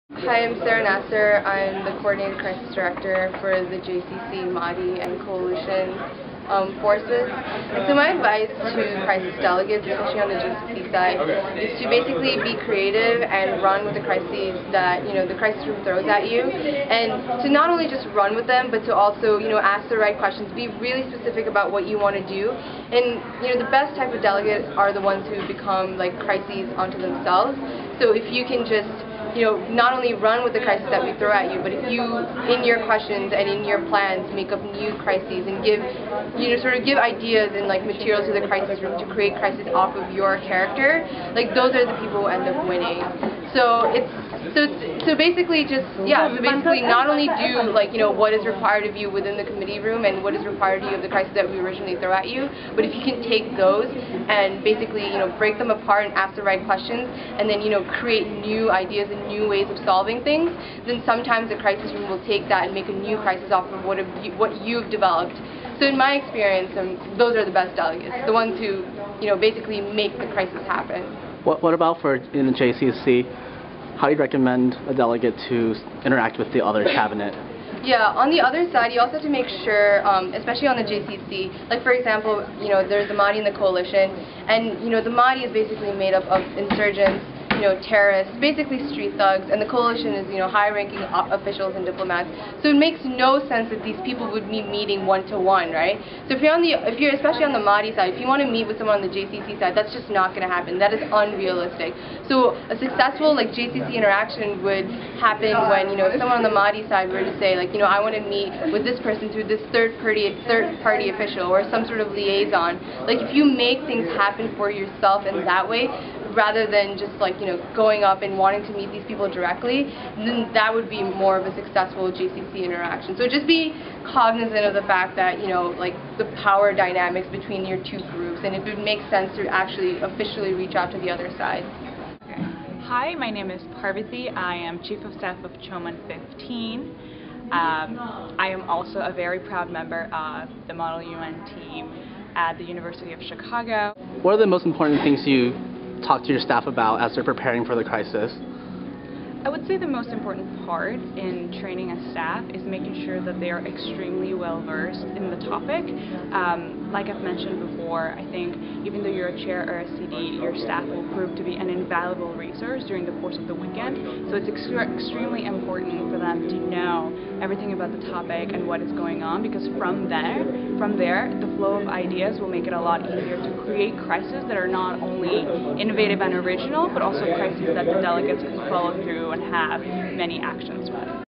Hi, I'm Sarah Nasser. I'm the Coordinating Crisis Director for the JCC, Mahdi, and Coalition forces. And so my advice to crisis delegates, especially on the JCC side, is to basically be creative and run with the crises that the crisis room throws at you, and to not only just run with them, but to also ask the right questions. Be really specific about what you want to do, and the best type of delegates are the ones who become like crises unto themselves. So if you can just not only run with the crisis that we throw at you, but if you, in your questions and in your plans, make up new crises and give, sort of give ideas and like material to the crisis room to create crises off of your character, like those are the people who end up winning. So so basically not only do what is required of you within the committee room and what is required of you of the crisis that we originally throw at you, but if you can take those and basically break them apart and ask the right questions and then create new ideas and new ways of solving things, then sometimes the crisis room will take that and make a new crisis off of what you've developed. So in my experience, those are the best delegates, the ones who basically make the crisis happen. What about in the JCC? How do you recommend a delegate to interact with the other cabinet? Yeah, on the other side, you also have to make sure, especially on the JCC, like for example, there's the Mahdi and the Coalition, and the Mahdi is basically made up of insurgents, terrorists, basically street thugs, and the Coalition is high-ranking officials and diplomats. So it makes no sense that these people would be meeting one-to-one, right? So if you're especially on the Mahdi side, if you want to meet with someone on the JCC side, that's just not going to happen. That is unrealistic. So a successful JCC interaction would happen when if someone on the Mahdi side were to say I want to meet with this person through this third-party official or some sort of liaison. Like if you make things happen for yourself in that way, rather than just going up and wanting to meet these people directly, then that would be more of a successful JCC interaction. So just be cognizant of the fact that the power dynamics between your two groups, and if it makes sense to actually officially reach out to the other side. Okay. Hi, my name is Parvati. I am Chief of Staff of ChoMUN 15. I am also a very proud member of the Model UN team at the University of Chicago. What are the most important things you talk to your staff about as they're preparing for the crisis? I would say the most important part in training a staff is making sure that they are extremely well versed in the topic. Like I've mentioned before, I think even though you're a chair or a CD, your staff will prove to be an invaluable resource during the course of the weekend. So it's extremely important for them to know everything about the topic and what is going on, because from there, the flow of ideas will make it a lot easier to create crises that are not only innovative and original, but also crises that the delegates can follow through and have many actions with.